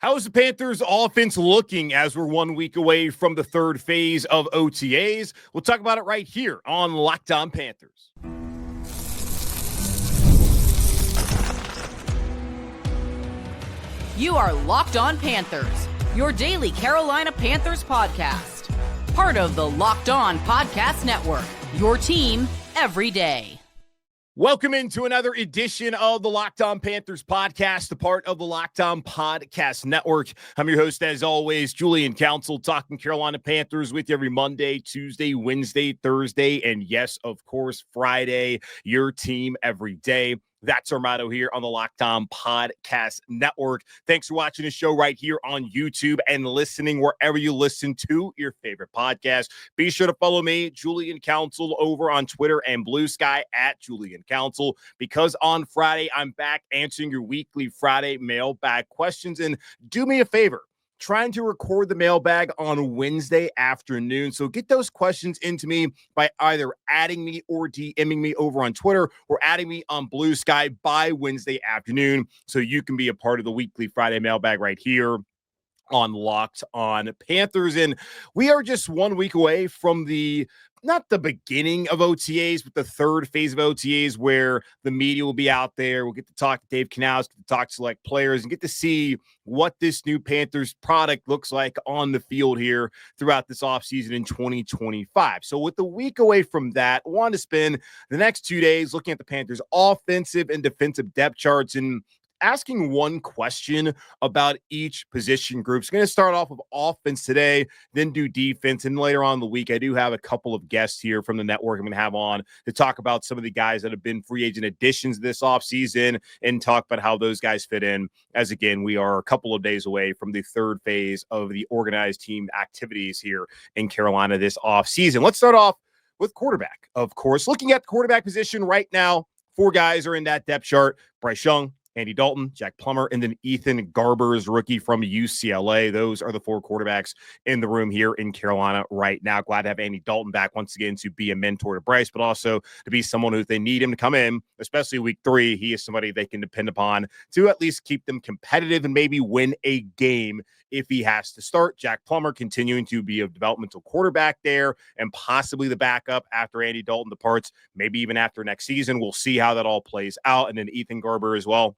How's the Panthers offense looking as we're 1 week away from the third phase of OTAs? We'll talk about it right here on Locked On Panthers. You are Locked On Panthers, your daily Carolina Panthers podcast. Part of the Locked On Podcast Network, your team every day. Welcome into another edition of the Locked On Panthers podcast, a part of the Locked On Podcast Network. I'm your host, as always, Julian Council, talking Carolina Panthers with you every Monday, Tuesday, Wednesday, Thursday, and yes, of course, Friday, your team every day. That's our motto here on the Locked On Podcast Network. Thanks for watching the show right here on YouTube and listening wherever you listen to your favorite podcast. Be sure to follow me, Julian Council, over on Twitter and Blue Sky at Julian Council, because on Friday, I'm back answering your weekly Friday mailbag questions. And do me a favor, trying to record the mailbag on Wednesday afternoon. So get those questions into me by either adding me or DMing me over on Twitter or adding me on Blue Sky by Wednesday afternoon so you can be a part of the weekly Friday mailbag right here on Locked On Panthers. And we are just 1 week away from not the beginning of OTAs, but the third phase of OTAs, where the media will be out there. We'll get to talk to Dave Canals, get to talk to select players, and get to see what this new Panthers product looks like on the field here throughout this offseason in 2025. So with a week away from that, I want to spend the next 2 days looking at the Panthers' offensive and defensive depth charts and asking one question about each position group. So going to start off with offense today, then do defense. And later on in the week, I do have a couple of guests here from the network I'm going to have on to talk about some of the guys that have been free agent additions this offseason and talk about how those guys fit in, as again, we are a couple of days away from the third phase of the organized team activities here in Carolina this offseason. Let's start off with quarterback, of course. Looking at the quarterback position right now, 4 guys are in that depth chart: Bryce Young, Andy Dalton, Jack Plummer, and then Ethan Garbers, rookie from UCLA. Those are the 4 quarterbacks in the room here in Carolina right now. Glad to have Andy Dalton back once again to be a mentor to Bryce, but also to be someone who, if they need him to come in, especially week 3, he is somebody they can depend upon to at least keep them competitive and maybe win a game if he has to start. Jack Plummer continuing to be a developmental quarterback there and possibly the backup after Andy Dalton departs, maybe even after next season. We'll see how that all plays out. And then Ethan Garber as well.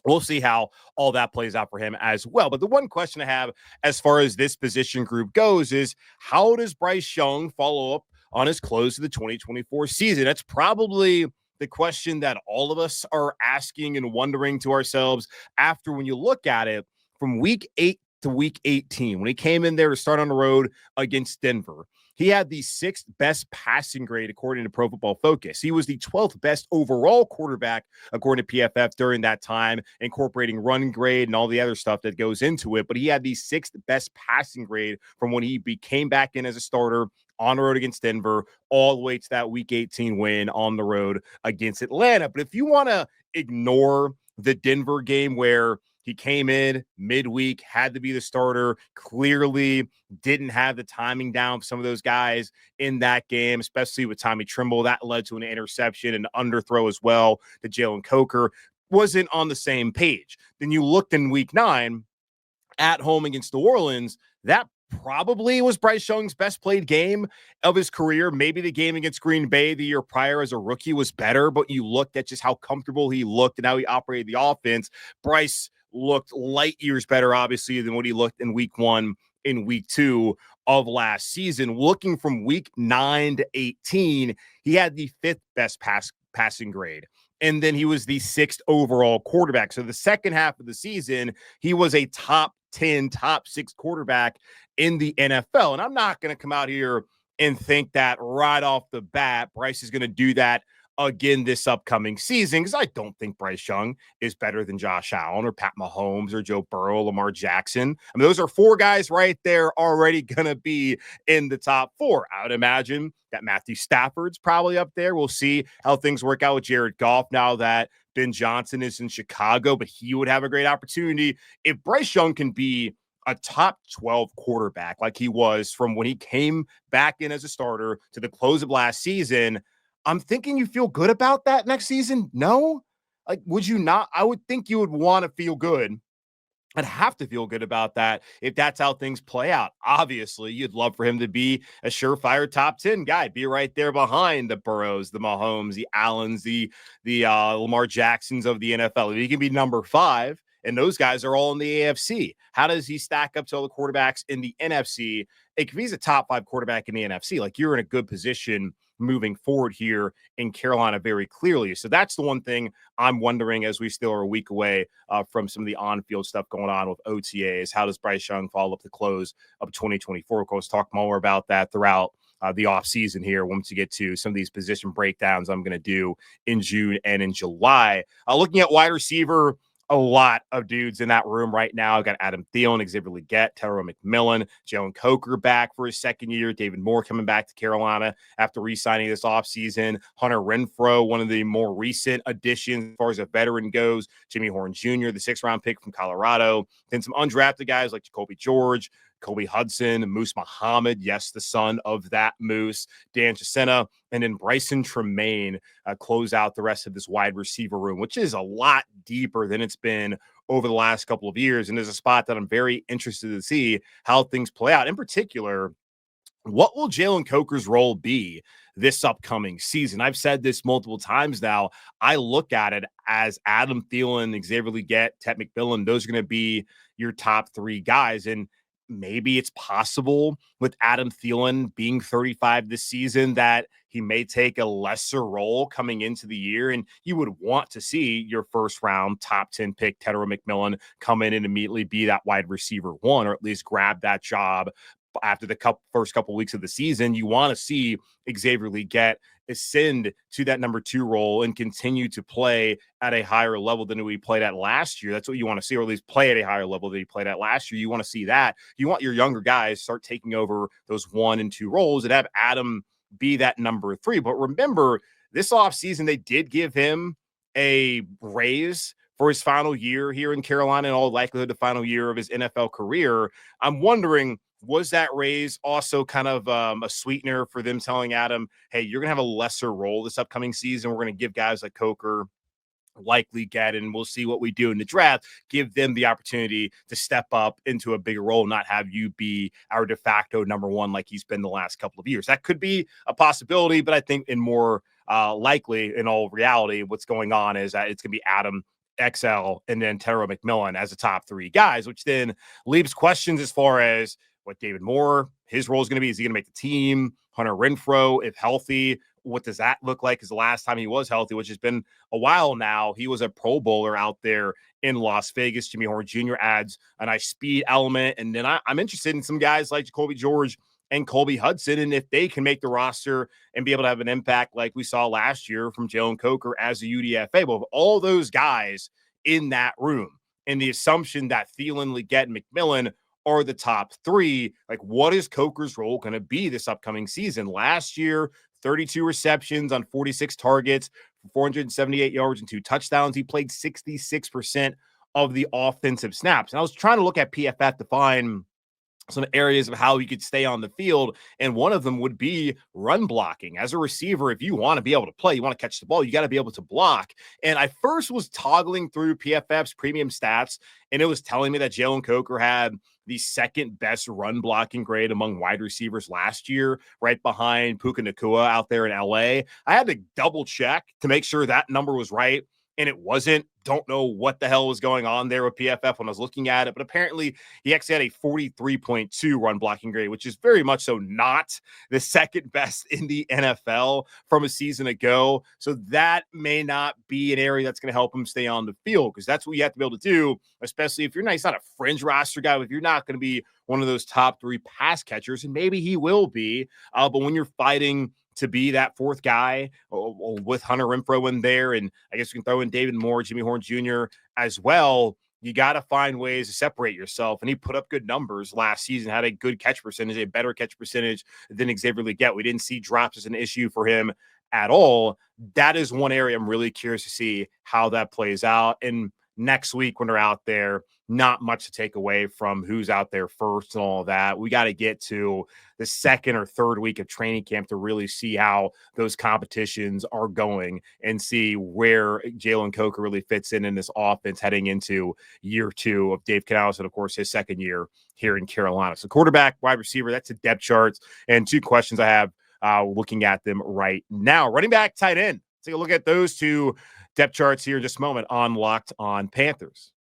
We'll see how all that plays out for him as well. But the one question I have as far as this position group goes is, how does Bryce Young follow up on his close to the 2024 season? That's probably the question that all of us are asking and wondering to ourselves after, when you look at it from week 8 to week 18, when he came in there to start on the road against Denver. He had the 6th best passing grade according to Pro Football Focus. He was the 12th best overall quarterback according to PFF during that time, incorporating run grade and all the other stuff that goes into it. But he had the 6th best passing grade from when he came back in as a starter on the road against Denver, all the way to that week 18 win on the road against Atlanta. But if you want to ignore the Denver game where he came in midweek, had to be the starter, clearly didn't have the timing down for some of those guys in that game, especially with Tommy Trimble. That led to an interception and underthrow as well to Jalen Coker. Wasn't on the same page. Then you looked in week 9 at home against New Orleans. That probably was Bryce Young's best played game of his career. Maybe the game against Green Bay the year prior as a rookie was better, but you looked at just how comfortable he looked and how he operated the offense. Bryce looked light years better, obviously, than what he looked in week 1 in week 2 of last season. Looking from week 9 to 18, he had the 5th best passing grade. And then he was the 6th overall quarterback. So the second half of the season, he was a top 10, top 6 quarterback in the NFL. And I'm not going to come out here and think that right off the bat, Bryce is going to do that again this upcoming season, because I don't think Bryce Young is better than Josh Allen or Pat Mahomes or Joe Burrow, Lamar Jackson. I mean, those are 4 guys right there already going to be in the top 4. I would imagine that Matthew Stafford's probably up there. We'll see how things work out with Jared Goff now that Ben Johnson is in Chicago, but he would have a great opportunity. If Bryce Young can be a top 12 quarterback like he was from when he came back in as a starter to the close of last season, I'm thinking you feel good about that next season. No? Like, would you not? I would think you would want to feel good I'd have to feel good about that if that's how things play out. Obviously, you'd love for him to be a surefire top 10 guy, be right there behind the Burrows, the Mahomes, the Allens, the Lamar Jacksons of the NFL. If he can be number 5, and those guys are all in the AFC, how does he stack up to all the quarterbacks in the NFC? If he's a top 5 quarterback in the NFC, like, you're in a good position moving forward here in Carolina very clearly. So that's the one thing I'm wondering, as we still are a week away from some of the on-field stuff going on with OTAs. How does Bryce Young follow up the close of 2024? Of course, talk more about that throughout the offseason here once you get to some of these position breakdowns I'm going to do in June and in July. Looking at wide receiver, a lot of dudes in that room right now. I've got Adam Thielen, Xavier Legette, Tetairoa McMillan, Jalen Coker back for his second year, David Moore coming back to Carolina after re-signing this offseason, Hunter Renfrow, one of the more recent additions as far as a veteran goes, Jimmy Horn Jr., the 6th-round pick from Colorado, then some undrafted guys like Jacoby George, Kobe Hudson, Moose Muhammad, yes, the son of that Moose, Dan Chisena, and then Bryson Tremaine close out the rest of this wide receiver room, which is a lot deeper than it's been over the last couple of years. And there's a spot that I'm very interested to see how things play out. In particular, what will Jalen Coker's role be this upcoming season? I've said this multiple times now. I look at it as Adam Thielen, Xavier Legette, Tet McMillan. Those are going to be your top 3 guys. And maybe it's possible with Adam Thielen being 35 this season that he may take a lesser role coming into the year. And you would want to see your first round top 10 pick, Tetairoa McMillan, come in and immediately be that wide receiver 1, or at least grab that job after the first couple weeks of the season. You want to see Xavier Legette ascend to that number 2 role and continue to play at a higher level than we played at last year. That's what you want to see, or at least play at a higher level than he played at last year. You want to see that. You want your younger guys start taking over those 1 and 2 roles and have Adam be that number 3. But remember, this offseason, they did give him a raise for his final year here in Carolina, in all likelihood, the final year of his NFL career. I'm wondering, was that raise also kind of a sweetener for them telling Adam, hey, you're going to have a lesser role this upcoming season. We're going to give guys like Coker, likely get, and we'll see what we do in the draft, give them the opportunity to step up into a bigger role, not have you be our de facto number 1 like he's been the last couple of years. That could be a possibility, but I think in more likely, in all reality, what's going on is that it's going to be Adam XL and then Tetairoa McMillan as the top 3 guys, which then leaves questions as far as what David Moore, his role is going to be. Is he going to make the team? Hunter Renfrow, if healthy, what does that look like? Because the last time he was healthy, which has been a while now, he was a Pro Bowler out there in Las Vegas. Jimmy Horn Jr. adds a nice speed element. And then I'm interested in some guys like Jacoby George and Kobe Hudson, and if they can make the roster and be able to have an impact like we saw last year from Jalen Coker as a UDFA. But all those guys in that room, and the assumption that Thielen, Legette, and McMillan are the top 3, like, what is Coker's role going to be this upcoming season? Last year, 32 receptions on 46 targets, 478 yards and 2 touchdowns. He played 66% of the offensive snaps. And I was trying to look at PFF to find some areas of how he could stay on the field, and one of them would be run blocking. As a receiver, if you want to be able to play, you want to catch the ball, you got to be able to block. And I first was toggling through PFF's premium stats, and it was telling me that Jalen Coker had the 2nd best run blocking grade among wide receivers last year, right behind Puka Nacua out there in LA. I had to double check to make sure that number was right, and it wasn't. Don't know what the hell was going on there with PFF when I was looking at it, but apparently he actually had a 43.2 run blocking grade, which is very much so not the 2nd best in the NFL from a season ago. So that may not be an area that's going to help him stay on the field, because that's what you have to be able to do, especially if you're not, he's not a fringe roster guy, if you're not going to be one of those top 3 pass catchers, and maybe he will be, but when you're fighting to be that 4th guy with Hunter Renfrow in there, and I guess you can throw in David Moore, Jimmy Horn Jr. as well, you got to find ways to separate yourself. And he put up good numbers last season, had a good catch percentage, a better catch percentage than Xavier Legette. We didn't see drops as an issue for him at all. That is one area I'm really curious to see how that plays out. And next week when they're out there not much to take away from who's out there first and all of that. We got to get to the second or third week of training camp to really see how those competitions are going and see where Jalen Coker really fits in this offense heading into year 2 of Dave Canales and, of course, his second year here in Carolina. So quarterback, wide receiver, that's the depth charts. And 2 questions I have looking at them right now. Running back, tight end. Take a look at those 2 depth charts here in just a moment on Locked On Panthers.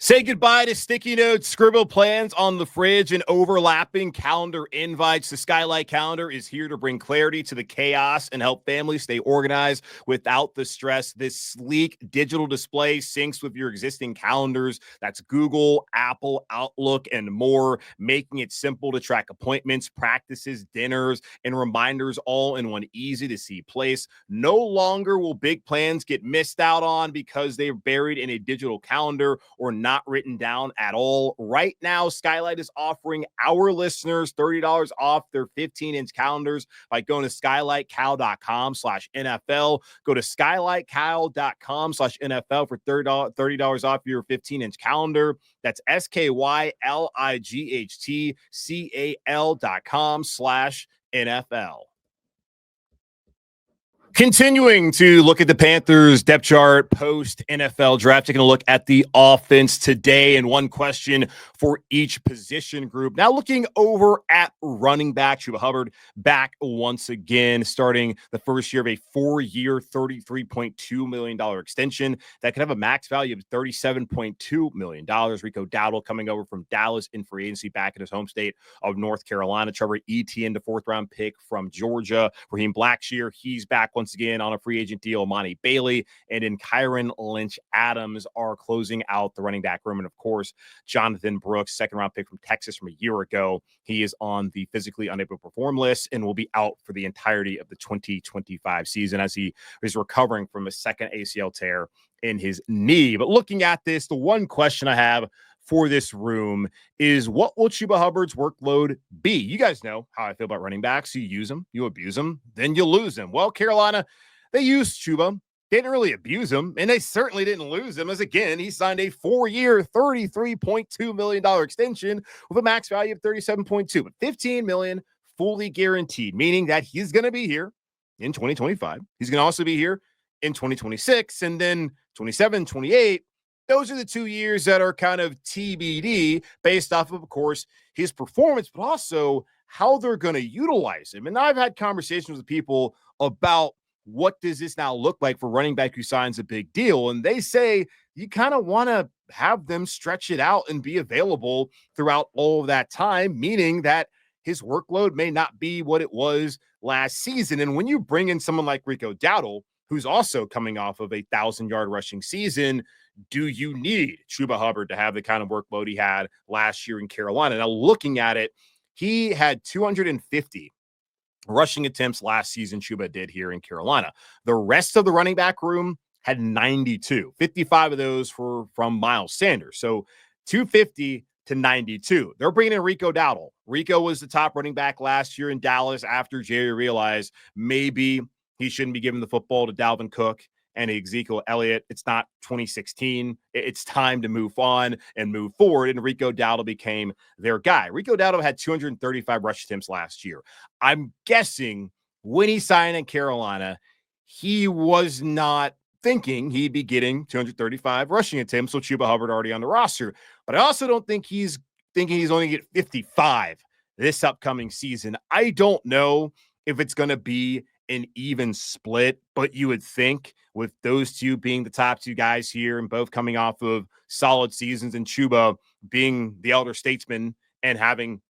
Say goodbye to sticky notes, scribble plans on the fridge, and overlapping calendar invites. The Skylight Calendar is here to bring clarity to the chaos and help families stay organized without the stress. This sleek digital display syncs with your existing calendars. That's Google, Apple, Outlook, and more, making it simple to track appointments, practices, dinners, and reminders all in one easy-to-see place. No longer will big plans get missed out on because they're buried in a digital calendar or not written down at all. Right now, Skylight is offering our listeners $30 off their 15-inch calendars by going to skylightcal.com/NFL. Go to skylightcal.com/NFL for $30 off your 15-inch calendar. That's skylighthtcal.com/NFL. Continuing to look at the Panthers depth chart post NFL draft, taking a look at the offense today and one question for each position group. Now looking over at running back, Chuba Hubbard back once again, starting the first year of a 4-year, $33.2 million extension that could have a max value of $37.2 million. Rico Dowdle coming over from Dallas in free agency back in his home state of North Carolina. Trevor Etienne, the 4th-round pick from Georgia. Raheem Blackshear, he's back once again on a free agent deal. Monty Bailey and in Kyron Lynch-Adams are closing out the running back room. And of course, Jonathan Brooks, 2nd-round pick from Texas from a year ago. He is on the physically unable to perform list and will be out for the entirety of the 2025 season as he is recovering from a second ACL tear in his knee. But looking at this, the one question I have for this room is, what will Chuba Hubbard's workload be? You guys know how I feel about running backs. You use them, you abuse them, then you lose them. Well, Carolina, they used Chuba. They didn't really abuse him, and they certainly didn't lose him, as again, he signed a 4-year, $33.2 million extension with a max value of $37.2, but $15 million fully guaranteed, meaning that he's going to be here in 2025. He's going to also be here in 2026, and then 27, 28. Those are the 2 years that are kind of TBD based off of course, his performance, but also how they're going to utilize him. And I've had conversations with people about what does this now look like for running back who signs a big deal. And they say you kind of want to have them stretch it out and be available throughout all of that time, meaning that his workload may not be what it was last season. And when you bring in someone like Rico Dowdle, who's also coming off of a 1,000-yard rushing season, do you need Chuba Hubbard to have the kind of workload he had last year in Carolina? Now, looking at it, he had 250 rushing attempts last season. Chuba did here in Carolina. The rest of the running back room had 92. 55 of those were from Miles Sanders. So 250 to 92. They're bringing in Rico Dowdle. Rico was the top running back last year in Dallas after Jerry realized maybe he shouldn't be giving the football to Dalvin Cook and Ezekiel Elliott. It's not 2016. It's time to move on and move forward. And Rico Dowdle became their guy. Rico Dowdle had 235 rush attempts last year. I'm guessing when he signed in Carolina, he was not thinking he'd be getting 235 rushing attempts with Chuba Hubbard already on the roster. But I also don't think he's thinking he's only going to get 55 this upcoming season. I don't know if it's going to be an even split, but you would think with those two being the top 2 guys here and both coming off of solid seasons and Chuba being the elder statesman and having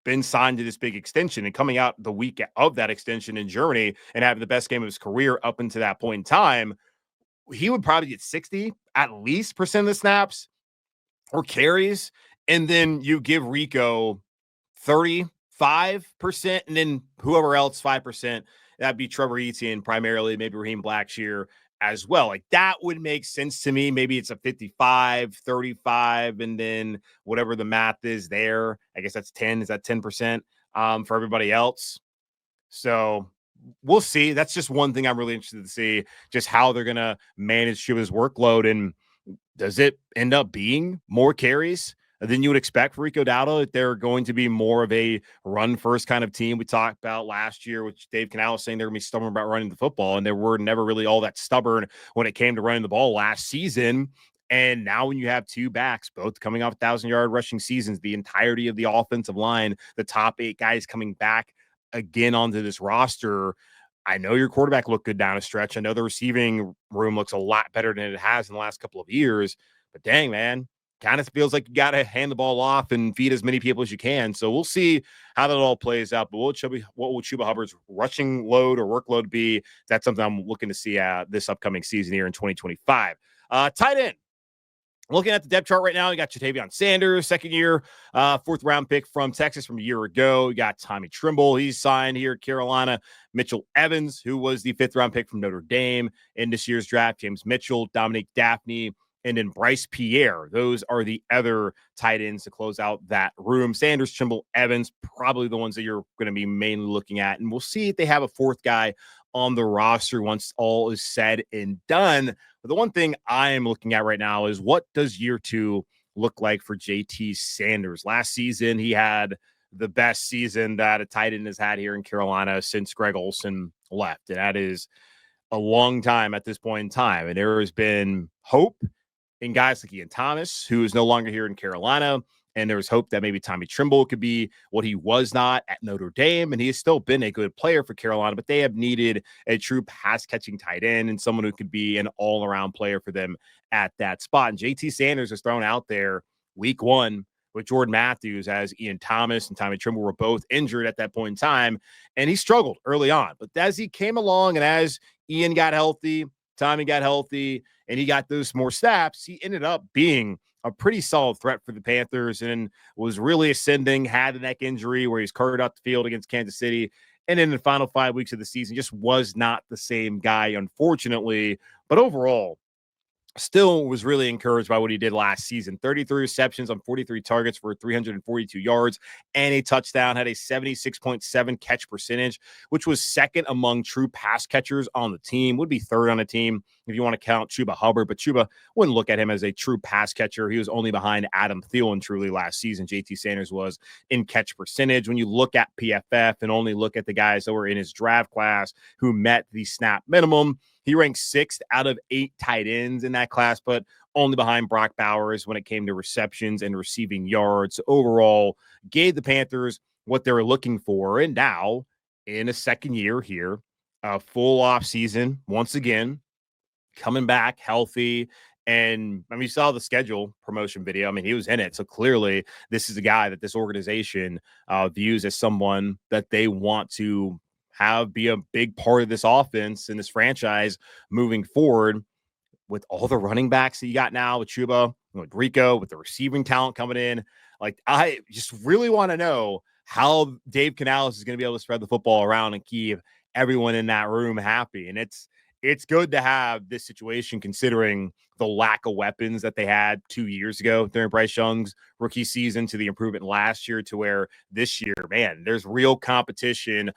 been signed to this big extension and coming out the week of that extension in Germany and having the best game of his career up until that point in time, he would probably get 60 at least % of the snaps or carries. And then you give Rico 35% and then whoever else 5%. That'd be Trevor Etienne primarily, maybe Raheem Blackshear as well. Like that would make sense to me. Maybe it's a 55, 35, and then whatever the math is there. I guess that's 10. Is that 10% for everybody else? So we'll see. That's just one thing I'm really interested to see, just how they're going to manage Chuba's workload. And Does it end up being more carries than you would expect for Rico Dowdle? If they're going to be more of a run-first kind of team we talked about last year, which Dave Canal was saying they're going to be stubborn about running the football, and they were never really all that stubborn when it came to running the ball last season. And now when you have two backs, both coming off 1,000-yard rushing seasons, the entirety of the offensive line, the top 8 guys coming back again onto this roster, I know your quarterback looked good down a stretch. I know the receiving room looks a lot better than it has in the last couple of years. But dang, man, kind of feels like you got to hand the ball off and feed as many people as you can. So we'll see how that all plays out. But what will Chuba Hubbard's rushing load or workload be? That's something I'm looking to see this upcoming season here in 2025. Tight end. Looking at the depth chart right now, you got Jatavion Sanders, second-year, fourth-round pick from Texas from a year ago. You got Tommy Trimble. He's signed here at Carolina. Mitchell Evans, who was the fifth-round pick from Notre Dame in this year's draft. James Mitchell, Dominique Daphne, and then Bryce Pierre. Those are the other tight ends to close out that room. Sanders, Trimble, Evans, probably the ones that you're going to be mainly looking at. And we'll see if they have a fourth guy on the roster once all is said and done. But the one thing I am looking at right now is what does year 2 look like for JT Sanders? Last season, he had the best season that a tight end has had here in Carolina since Greg Olsen left. And that is a long time at this point in time. And there has been hope in guys like Ian Thomas, who is no longer here in Carolina. And there was hope that maybe Tommy Trimble could be what he was not at Notre Dame. And he has still been a good player for Carolina, but they have needed a true pass-catching tight end and someone who could be an all-around player for them at that spot. And JT Sanders is thrown out there week 1 with Jordan Matthews, as Ian Thomas and Tommy Trimble were both injured at that point in time. And he struggled early on. But as he came along and as Ian got healthy, Tommy got healthy, and he got those more snaps, he ended up being a pretty solid threat for the Panthers and was really ascending, had a neck injury where he's carted out the field against Kansas City. And in the final 5 weeks of the season, just was not the same guy, unfortunately. But overall, still was really encouraged by what he did last season. 33 receptions on 43 targets for 342 yards and a touchdown, had a 76.7 catch percentage, which was second among true pass catchers on the team, would be third on the team if you want to count Chuba Hubbard, but Chuba wouldn't look at him as a true pass catcher. He was only behind Adam Thielen truly last season. JT Sanders was in catch percentage. When you look at PFF and only look at the guys that were in his draft class who met the snap minimum, he ranked 6th out of 8 tight ends in that class, but only behind Brock Bowers when it came to receptions and receiving yards. Overall, gave the Panthers what they were looking for. And now, in a second year here, a full off season, once again, coming back healthy. And I mean, you saw the schedule promotion video. I mean, he was in it. So clearly, this is a guy that this organization views as someone that they want to have be a big part of this offense and this franchise moving forward. With all the running backs that you got now with Chuba, with Rico, with the receiving talent coming in, like I just really want to know how Dave Canales is going to be able to spread the football around and keep everyone in that room happy. And it's good to have this situation considering the lack of weapons that they had 2 years ago during Bryce Young's rookie season to the improvement last year to where this year, man, there's real competition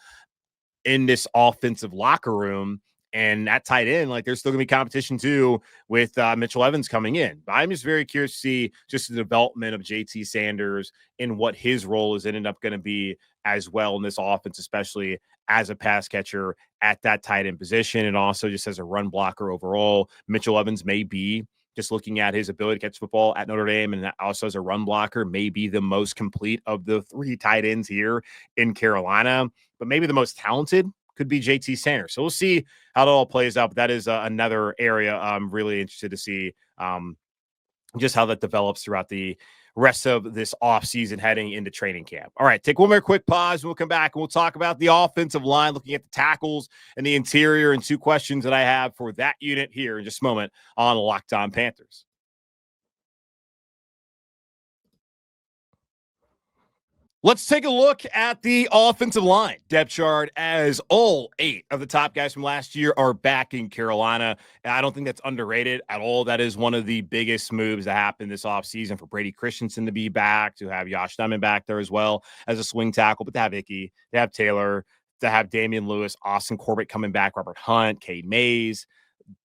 in this offensive locker room. And that tight end, like there's still going to be competition too with Mitchell Evans coming in. But I'm just very curious to see just the development of JT Sanders and what his role is ended up going to be as well in this offense, especially as a pass catcher at that tight end position. And also just as a run blocker overall, Mitchell Evans may be, just looking at his ability to catch football at Notre Dame and also as a run blocker, may be the most complete of the 3 tight ends here in Carolina, but maybe the most talented could be JT Sanders. So we'll see how it all plays out. But that is another area I'm really interested to see just how that develops throughout the rest of this offseason heading into training camp. All right, take one more quick pause. We'll come back and we'll talk about the offensive line, looking at the tackles and the interior, and 2 questions that I have for that unit here in just a moment on Locked On Panthers. Let's take a look at the offensive line depth chart as all 8 of the top guys from last year are back in Carolina. And I don't think that's underrated at all. That is one of the biggest moves that happened this offseason for Brady Christensen to be back, to have Josh Diamond back there as well as a swing tackle, but to have Icky, to have Taylor, to have Damian Lewis, Austin Corbett coming back, Robert Hunt, Cade Mays.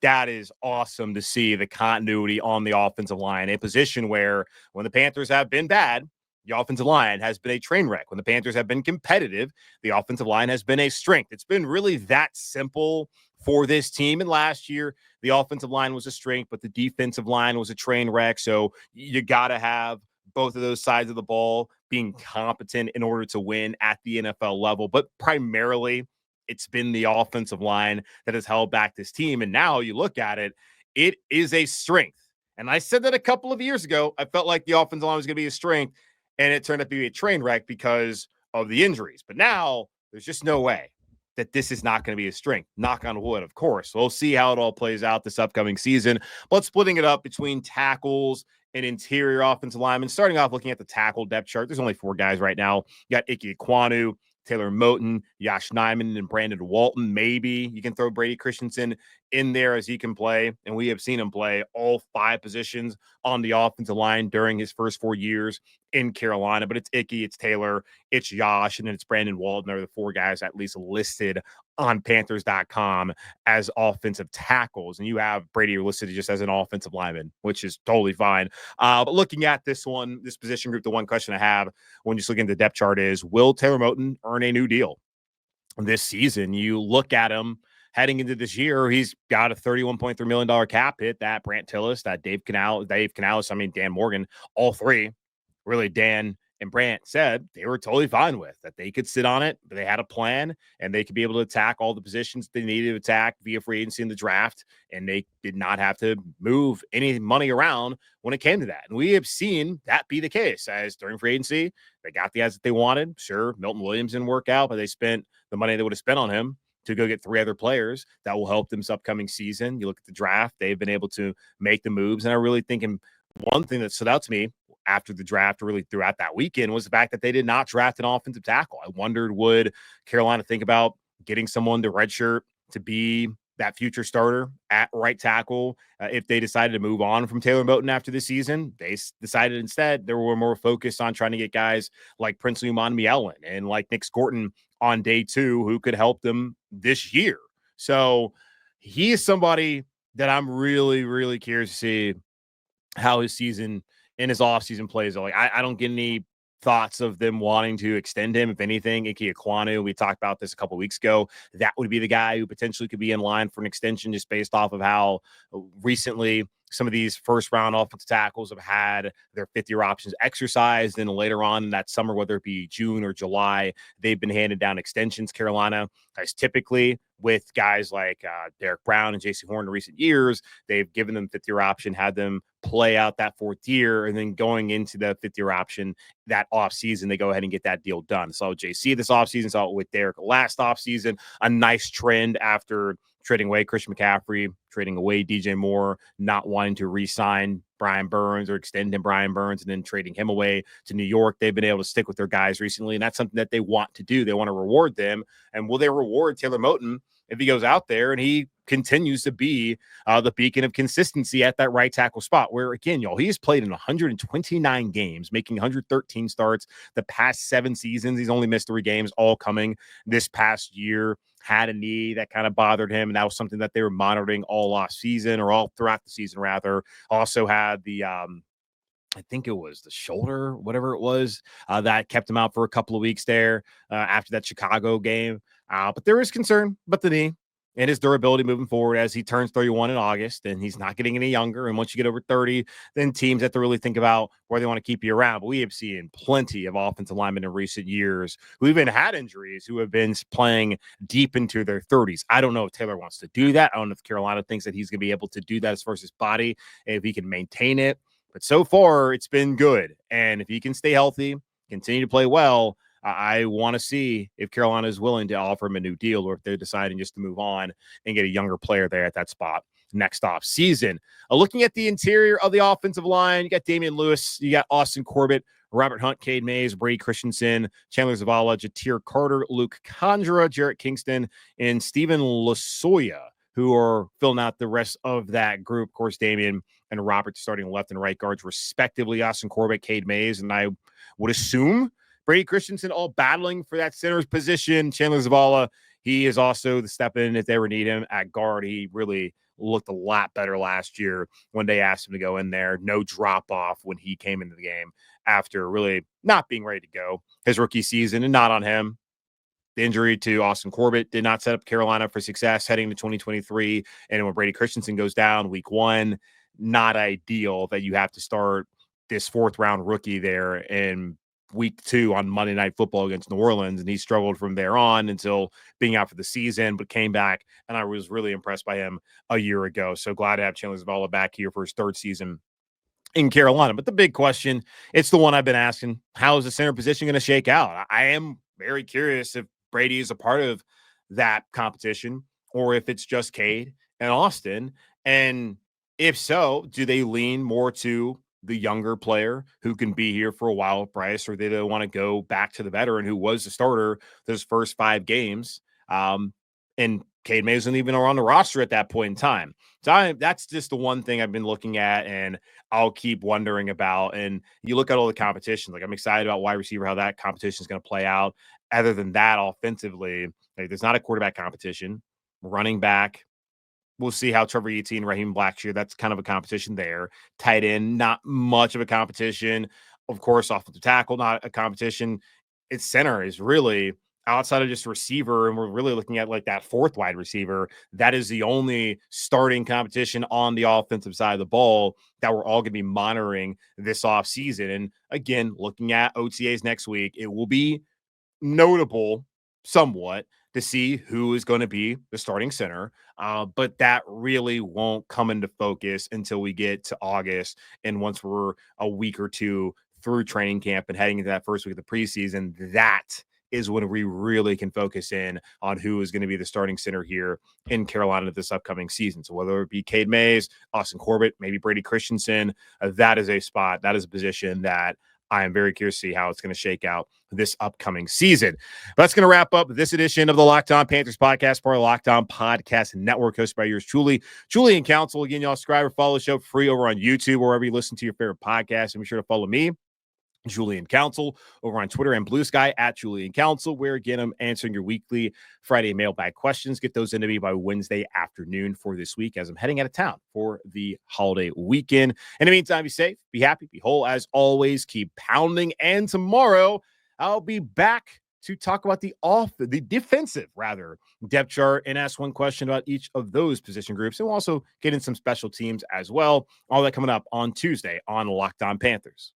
that is awesome to see the continuity on the offensive line, a position where when the Panthers have been bad, the offensive line has been a train wreck. When the Panthers have been competitive, the offensive line has been a strength. It's been really that simple for this team. And last year, the offensive line was a strength, but the defensive line was a train wreck. So you got to have both of those sides of the ball being competent in order to win at the NFL level. But primarily, it's been the offensive line that has held back this team. And now you look at it, it is a strength. And I said that a couple of years ago. I felt like the offensive line was going to be a strength, and it turned out to be a train wreck because of the injuries. But now there's just no way that this is not going to be a strength. Knock on wood, of course. We'll see how it all plays out this upcoming season. But splitting it up between tackles and interior offensive linemen, starting off looking at the tackle depth chart, there's only 4 guys right now. You got Ike Ekwonu, Taylor Moton, Yash Nyman, and Brandon Walton. Maybe you can throw Brady Christensen in there as he can play. And we have seen him play all 5 positions on the offensive line during his first 4 years in Carolina. But it's Ike, it's Taylor, it's Yash, and then it's Brandon Walton. They're the 4 guys at least listed on Panthers.com as offensive tackles. And you have Brady listed just as an offensive lineman, which is totally fine. But looking at this position group, the one question I have when just looking at the depth chart is, will Taylor Moton earn a new deal this season? You look at him heading into this year, he's got a $31.3 million cap hit that Brant Tillis, that Dave Canales, Dan Morgan, all 3, really Dan and Brant said they were totally fine with, that they could sit on it, but they had a plan and they could be able to attack all the positions they needed to attack via free agency in the draft. And they did not have to move any money around when it came to that. And we have seen that be the case, as during free agency, they got the guys that they wanted. Sure, Milton Williams didn't work out, but they spent the money they would have spent on him to go get 3 other players that will help them this upcoming season. You look at the draft, they've been able to make the moves. And I really think one thing that stood out to me after the draft, really throughout that weekend, was the fact that they did not draft an offensive tackle. I wondered, would Carolina think about getting someone to redshirt to be that future starter at right tackle if they decided to move on from Taylor Moton after the season? They decided instead they were more focused on trying to get guys like Prince Umon and like Nick Scorton on day 2 who could help them this year. So he is somebody that I'm really, really curious to see how his season and his offseason plays. Like, I don't get any thoughts of them wanting to extend him. If anything, Ike Ekwonu, we talked about this a couple of weeks ago, that would be the guy who potentially could be in line for an extension, just based off of how recently some of these first-round offensive tackles have had their 5th-year options exercised. And later on in that summer, whether it be June or July, they've been handed down extensions. Carolina has typically, with guys like Derek Brown and J.C. Horn in recent years, they've given them 5th-year option, had them play out that 4th year, and then going into the 5th-year option that offseason, they go ahead and get that deal done. So JC this offseason, saw it with Derek last offseason, a nice trend after trading away Christian McCaffrey, trading away DJ Moore, not wanting to re-sign Brian Burns or extend him Brian Burns, and then trading him away to New York. They've been able to stick with their guys recently, and that's something that they want to do. They want to reward them. And will they reward Taylor Moton if he goes out there and he continues to be the beacon of consistency at that right tackle spot, where, again, y'all, he's played in 129 games, making 113 starts the past 7 seasons. He's only missed 3 games, all coming this past year. Had a knee that kind of bothered him, and that was something that they were monitoring all off season, or all throughout the season, rather. Also had the I think it was the shoulder, whatever it was, that kept him out for a couple of weeks there after that Chicago game. But there is concern about the knee and his durability moving forward as he turns 31 in August, and he's not getting any younger. And once you get over 30, then teams have to really think about where they want to keep you around. But we have seen plenty of offensive linemen in recent years who even had injuries, who have been playing deep into their 30s. I don't know if Taylor wants to do that. I don't know if Carolina thinks that he's going to be able to do that as far as his body, if he can maintain it. But so far, it's been good. And if he can stay healthy, continue to play well, I want to see if Carolina is willing to offer him a new deal, or if they're deciding just to move on and get a younger player there at that spot next off season. Looking at the interior of the offensive line, you got Damian Lewis, you got Austin Corbett, Robert Hunt, Cade Mays, Brady Christensen, Chandler Zavala, Jatir Carter, Luke Condra, Jarrett Kingston, and Steven Lasoya, who are filling out the rest of that group. Of course, Damian and Robert starting left and right guards, respectively. Austin Corbett, Cade Mays, and I would assume Brady Christensen all battling for that center's position. Chandler Zavala, he is also the step in if they ever need him at guard. He really looked a lot better last year when they asked him to go in there. No drop off when he came into the game after really not being ready to go his rookie season, and not on him. The injury to Austin Corbett did not set up Carolina for success heading to 2023. And when Brady Christensen goes down week 1, not ideal that you have to start this 4th round rookie there in week 2 on Monday Night Football against New Orleans. And he struggled from there on until being out for the season, but came back. And I was really impressed by him a year ago. So glad to have Chandler Zavala back here for his 3rd season in Carolina. But the big question, it's the one I've been asking: how is the center position going to shake out? I am very curious if Brady is a part of that competition or if it's just Cade and Austin. And if so, do they lean more to the younger player who can be here for a while with Bryce, or do they want to go back to the veteran who was the starter those first 5 games? And Cade May isn't even on the roster at that point in time. So that's just the one thing I've been looking at, and I'll keep wondering about. And you look at all the competition, like I'm excited about wide receiver, how that competition is going to play out. Other than that, offensively, like, there's not a quarterback competition. Running back, we'll see how Trevor Etienne, Raheem Blackshear, that's kind of a competition there. Tight end, not much of a competition. Of course, offensive tackle, not a competition. Its center is really outside of just receiver, and we're really looking at like that 4th wide receiver. That is the only starting competition on the offensive side of the ball that we're all going to be monitoring this offseason. And again, looking at OTAs next week, it will be notable somewhat to see who is going to be the starting center. But that really won't come into focus until we get to August. And once we're a week or 2 through training camp and heading into that first week of the preseason, that is when we really can focus in on who is going to be the starting center here in Carolina this upcoming season. So whether it be Cade Mays, Austin Corbett, maybe Brady Christensen, that is a spot, that is a position that I am very curious to see how it's going to shake out this upcoming season. But that's going to wrap up this edition of the Locked On Panthers podcast, part of the Locked On Podcast Network, hosted by yours truly, Julian Council. Again, y'all subscribe or follow the show for free over on YouTube, wherever you listen to your favorite podcast. And be sure to follow me, Julian Council, over on Twitter and Blue Sky at Julian Council, where again I'm answering your weekly Friday mailbag questions. Get those into me by Wednesday afternoon for this week, as I'm heading out of town for the holiday weekend. In the meantime, be safe, be happy, be whole. As always, keep pounding. And tomorrow I'll be back to talk about the defensive depth chart, and ask one question about each of those position groups. And we'll also get in some special teams as well. All that coming up on Tuesday on Locked On Panthers.